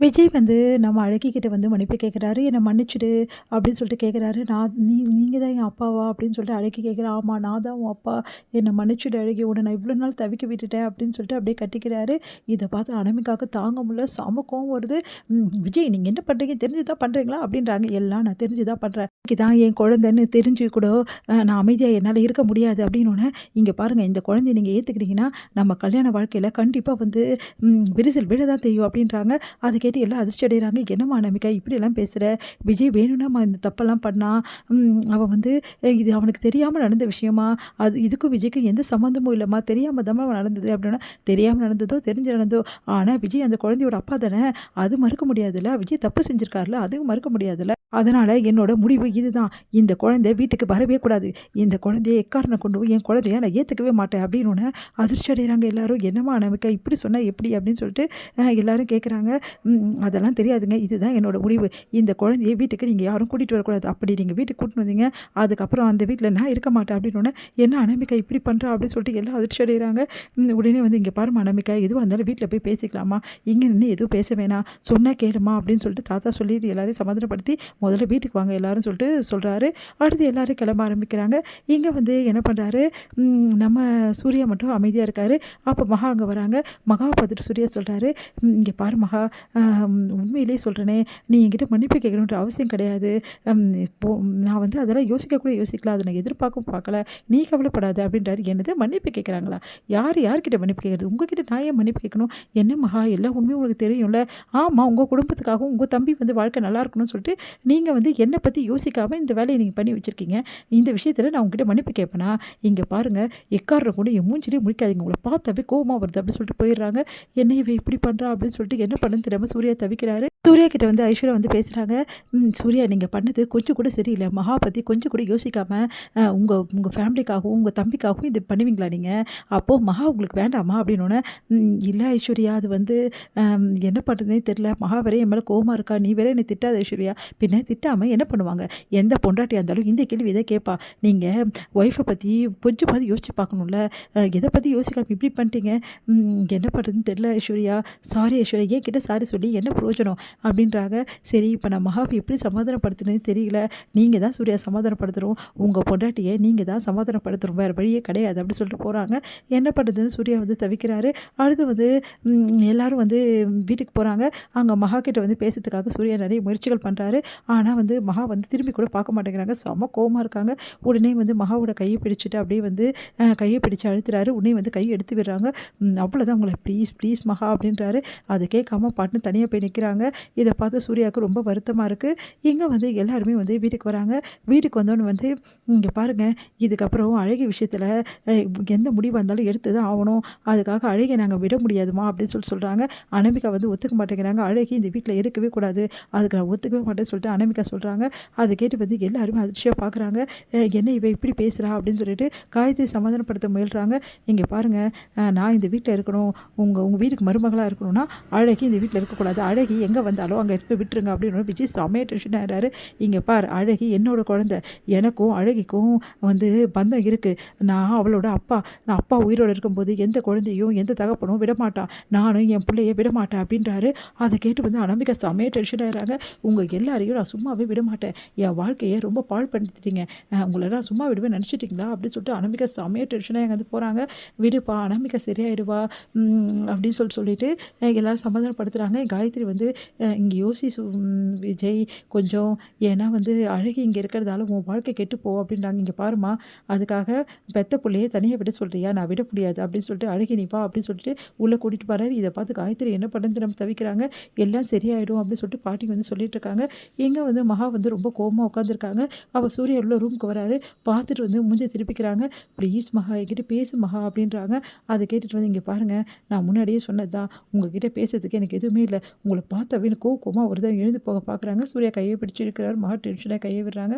விஜய் வந்து நம்ம அழகிக்கிட்ட வந்து மன்னிப்பு கேட்குறாரு. "என்ன மன்னிச்சுடு" அப்படின்னு சொல்லிட்டு கேட்குறாரு. நீங்க தான் என் அப்பாவா?" அப்படின்னு சொல்லிட்டு அழகி கேட்குறா. "ஆமா, நான் தான் உன் அப்பா. என்ன மன்னிச்சுடு அழகி. உன்ன நான் இவ்வளோ நாள் தவிக்க விட்டுட்டேன்" அப்படின்னு சொல்லிட்டு அப்படியே கட்டிக்கிறாரு. இத பார்த்து அனாமிகாவுக்கு தாங்க முடியல. செம கோவம் வருது. "விஜய், நீங்க என்ன பண்றீங்க? தெரிஞ்சு தான் பண்றீங்களா?" அப்படின்றாங்க. "எல்லாம் நான் தெரிஞ்சு தான் பண்றேன். தான் என் குழந்தைன்னு தெரிஞ்சு கூட நான் அமைதியா என்னால இருக்க முடியாது" அப்படின்னோனே, "இங்க பாருங்க, இந்த குழந்தைய நீங்க ஏத்துக்கிட்டீங்கன்னா, நம்ம கல்யாண வாழ்க்கையில கண்டிப்பா வந்து விரிசல் விழ தான் செய்யும்" அப்படின்றாங்க. அத கேட்டு எல்லாம் அதிர்ச்சி அடைகிறாங்க. "என்னம்மா அனாமிகா இப்படியெல்லாம் பேசுற? விஜய் வேணும்னாம்மா இந்த தப்பெல்லாம் பண்ணான். அவன் வந்து இது அவனுக்கு தெரியாம நடந்த விஷயமா? இதுக்கும் விஜய்க்கும் எந்த சம்மந்தமும் இல்லம்மா. தெரியாம தாம்மா நடந்தது" அப்படின்னா, "தெரியாம நடந்ததோ, தெரிஞ்சு நடந்ததோ, ஆனா விஜய் அந்த குழந்தையோட அப்பா தானே! அது மறுக்க முடியாதுல்ல. விஜய் தப்பு செஞ்சிருக்கார்ல, அதுவும் மறுக்க முடியாதுல்ல. அதனால என்னோட முடிவு இதுதான். இந்த குழந்தை வீட்டுக்கு வரவே கூடாது. இந்த குழந்தைய எக்காரணம் கொண்டும் என் குழந்தைய நான் ஏத்துக்கவே மாட்டேன்" அப்படின்னோனே அதிர்ச்சி அடைகிறாங்க எல்லாரும். "என்னம்மா அனாமிகா இப்படி சொன்னா எப்படி?" அப்படின்னு சொல்லிட்டு எல்லாரும் கேட்குறாங்க. அதெல்லாம் தெரியாதுங்க. இதுதான் என்னோட முடிவு. இந்த குழந்தைய வீட்டுக்கு நீங்க யாரும் கூட்டிட்டு வரக்கூடாது. அப்படி நீங்க வீட்டுக்கு கூட்டிட்டு வந்தீங்க, அதுக்கப்புறம் அந்த வீட்ல நான் இருக்க மாட்டேன்" அப்படின்னோனே, "என்ன அனாமிகா இப்படி பண்றா?" அப்படின்னு சொல்லிட்டு எல்லாம் அதிர்ச்சி அடைகிறாங்க. உடனே வந்து, "இங்க பாரும்மா அனாமிகா, எதுவா இருந்தாலும் வீட்ல போய் பேசிக்கலாம்மா. இங்க நின்னு எதுவும் பேச வேணாம். சொன்னா கேளும்மா" அப்படின்னு சொல்லிட்டு தாத்தா சொல்லிட்டு எல்லாரையும் சமாதானப்படுத்தி, "முதல்ல வீட்டுக்கு வாங்க எல்லாரும்" சொல்லிட்டு சொல்றாரு. அடுத்து எல்லாரும் கிளம்ப ஆரம்பிக்கிறாங்க. இங்க வந்து என்ன பண்றாரு, நம்ம சூர்யா மட்டும் அமைதியா இருக்காரு. அப்ப மகா அங்க வராங்க. மகாவ பார்த்துட்டு சூர்யா சொல்றாரு, "இங்க பாரு மகா, உண்மையிலேயே சொல்றேனே, நீ என்கிட்ட மன்னிப்பு கேட்கணுன்ற அவசியம் கிடையாது. இப்போ நான் வந்து அதெல்லாம் யோசிக்க கூட யோசிக்கல. அத நான் எதிர்பார்க்கவும் பார்க்கல. நீ கவலைப்படாத" அப்படின்றாரு. "என்னது மன்னிப்பு கேட்குறாங்களா? யார்கிட்ட மன்னிப்பு கேட்கறது? உங்ககிட்ட நான் ஏன் மன்னிப்பு கேட்கணும்? என்ன மகா, எல்லா உண்மையும் உங்களுக்கு தெரியும்ல. ஆமா, உங்க குடும்பத்துக்காகவும் உங்க தம்பி வந்து வாழ்க்கை நல்லா இருக்கணும்னு சொல்லிட்டு நீங்க வந்து என்ன பத்தி யோசிக்காம இந்த வேலைய நீங்க பண்ணி வச்சிருக்கீங்க. இந்த விஷயத்துல நான் உங்ககிட்ட மன்னிப்பு கேட்பேனா? இங்க பாருங்க, எக்காரணம் கொண்டும் என் மூஞ்சிலயே முழிக்காதீங்க. உங்கள பார்த்தாவே கோவமா வருது" அப்படின்னு சொல்லிட்டு போயிடுறாங்க. "என்ன இவ இப்படி பண்றா?" அப்படின்னு சொல்லிட்டு என்ன பண்ணன்னு தெரியாம சூர்யா தவிக்கிறாரு. சூர்யா கிட்ட வந்து ஐஸ்வர்யா வந்து பேசுறாங்க. "சூர்யா, நீங்க பண்ணது கொஞ்சம் கூட சரியில்ல. மகா பத்தி கொஞ்சம் கூட யோசிக்காம உங்க உங்க ஃபேமிலிக்காகவும், உங்க தம்பிக்காகவும் இது பண்ணுவீங்களா நீங்க? அப்போ மகா உங்களுக்கு வேண்டாமா?" அப்படின்னோனே, "இல்ல ஐஸ்வர்யா, அது வந்து என்ன பண்ணுறதுன்னே தெரியல. மகா வேற என் மேல கோவமா இருக்கா. நீ வேற என்னை திட்டாத ஐஸ்வர்யா." "பின்ன திட்டாம என்ன பண்ணுவாங்க? எந்த பொண்டாட்டியா இருந்தாலும் இந்த கேள்வி இத கேட்பா. நீங்க ஒய்ஃப பத்தி கொஞ்சமாவது யோசிச்சு பார்க்கணும்ல. எத பத்தி யோசிக்காம இப்படி பண்ணிட்டீங்க. என்ன பண்ணுறதுன்னு தெரியல ஐஸ்வர்யா. சாரி ஐஸ்வர்யா. என்கிட்ட சாரி சொல்லி என்ன பிரயோஜனம்?" அப்படின்றாங்க. சரி, இப்ப நான் மகாவ எப்படி சமாதானப்படுத்துனேன்னு தெரியல. நீங்க தான் சூர்யா சமாதானப்படுத்தணும். உங்க பொண்டாட்டிய நீங்க தான் சமாதானப்படுத்தணும். வேற வழியே கிடையாது அப்படி சொல்லிட்டு போறாங்க. என்ன பண்ணுறதுன்னு சூர்யா வந்து தவிக்கிறாரு. அடுத்து வந்து எல்லாரும் வந்து வீட்டுக்கு போறாங்க. அங்க மகா கிட்ட வந்து பேசுறதுக்காக சூர்யா நிறைய முயற்சிகள் பண்றாரு. ஆனா வந்து மகா வந்து திரும்பி கூட பார்க்க மாட்டேங்கிறாங்க. செம கோவமா இருக்காங்க. உடனே வந்து மகாவோட கைய பிடிச்சுட்டு அப்படியே வந்து கைய பிடிச்சு அழுத்துறாரு. உடனே வந்து கை எடுத்து விடுறாங்க. "அவ்வளோதான், உங்கள ப்ளீஸ் ப்ளீஸ் மகா" அப்படின்றாரு. அத கேட்காம பாட்டுன்னு தனியா போய் நிக்கிறாங்க. இத பார்த்து சூர்யாவுக்கு ரொம்ப வருத்தமா இருக்கு. இங்க வந்து எல்லாருமே வந்து வீட்டுக்கு வராங்க. வீட்டுக்கு வந்தோனே வந்து, "இங்க பாருங்க, இதுக்கப்புறம் அழகி விஷயத்துல அ எந்த முடிவா இருந்தாலும் எடுத்து தான் ஆவணும். அதுக்காக அழகிய நாங்க விட முடியாதும்மா" அப்படின்னு சொல்றாங்க. அனாமிகா வந்து ஒத்துக்க மாட்டேங்கிறாங்க. "அழகி இந்த வீட்ல இருக்கவே கூடாது. அதுக்கு நான் ஒத்துக்கவே மாட்டேன்னு" சொல்லிட்டு அனாமிகா சொல்றாங்க. அத கேட்டு வந்து எல்லாருமே அதிர்ச்சியா பார்க்குறாங்க. "என்ன இவ இப்படி பேசுறா?" அப்படின்னு சொல்லிட்டு காயத்ரி சமாதானப்படுத்த முயல்றாங்க. "இங்க பாருங்க, நான் இந்த வீட்ல இருக்கணும். உங்க உங்க வீட்டுக்கு மருமகளா இருக்கணும்னா, அழகி இந்த வீட்ல இருக்கக்கூடாது. அழகி எங்க வந்தாலும் அங்க இருக்க விட்டுருங்க" அப்படின்னு விஜய் செமையா டென்ஷன் ஆயிடுறாரு. "இங்க பார், அழகி என்னோட குழந்தை. எனக்கும் அழகிக்கும் வந்து பந்தம் இருக்கு. நான் அவளோட அப்பா. நான் அப்பா உயிரோட இருக்கும்போது எந்த குழந்தையும் எந்த தகப்பனும் விடமாட்டான். நானும் என் பிள்ளைய விடமாட்டேன்" அப்படின்றாரு. அத கேட்டு வந்து அனாமிகா செமையா டென்ஷன் ஆயிடுறாங்க. "உங்க எல்லாரையும் நான் சும்மாவே விடமாட்டேன். என் வாழ்க்கைய ரொம்ப பாழ்படுத்திட்டீங்க. உங்கள நான் சும்மா விடுவேன்னு நினச்சிட்டீங்களா?" அப்படின்னு சொல்லிட்டு அனாமிகா செமையா டென்ஷனாகி அங்கேருந்து போறாங்க. "விடுப்பா, அனாமிகா சரியாயிடுவா" அப்படின்னு சொல்லிட்டு எல்லாரும் சமாதானப்படுத்துறாங்க. காயத்ரி வந்து, "இங்க யோசி விஜய் கொஞ்சம். ஏன்னா வந்து அழகி இங்க இருக்கிறதால உன் வாழ்க்கை கெட்டுப்போம்" அப்படின்றாங்க. "இங்க பாரும்மா, அதுக்காக பெத்த புள்ளைய தனியா விட சொல்றியா? நான் விட முடியாது" அப்படின்னு சொல்லிட்டு, "அழகி நீ வா" அப்படின்னு சொல்லிட்டு உள்ள கூட்டிட்டு போறாரு. இத பார்த்து காயத்ரி என்ன பண்ணுறதுன்னு நம்ம தவிக்கிறாங்க. "எல்லாம் சரியாயிடும்" அப்படின்னு சொல்லிட்டு பாட்டி வந்து சொல்லிட்டு இருக்காங்க. இங்க வந்து மகா வந்து ரொம்ப கோவமா உட்காந்துருக்காங்க. அவ சூர்யா உள்ள ரூமுக்கு வராரு. பார்த்துட்டு வந்து மூஞ்சிய திருப்பிக்கிறாங்க. "ப்ளீஸ் மகா, என்கிட்ட பேசு மகா" அப்படின்றாங்க. அத கேட்டுட்டு வந்து, "இங்க பாருங்க, நான் முன்னாடியே சொன்னது தான். உங்ககிட்ட பேசுறதுக்கு எனக்கு எதுவுமே இல்ல. உங்கள பார்த்தாவே எனக்கு கோவமா வருது" எழுந்து போக பார்க்குறாங்க. சூர்யா கைய பிடிச்சு இழுக்கிறாரு. மகா டென்ஷனா கைய விடுறாங்க.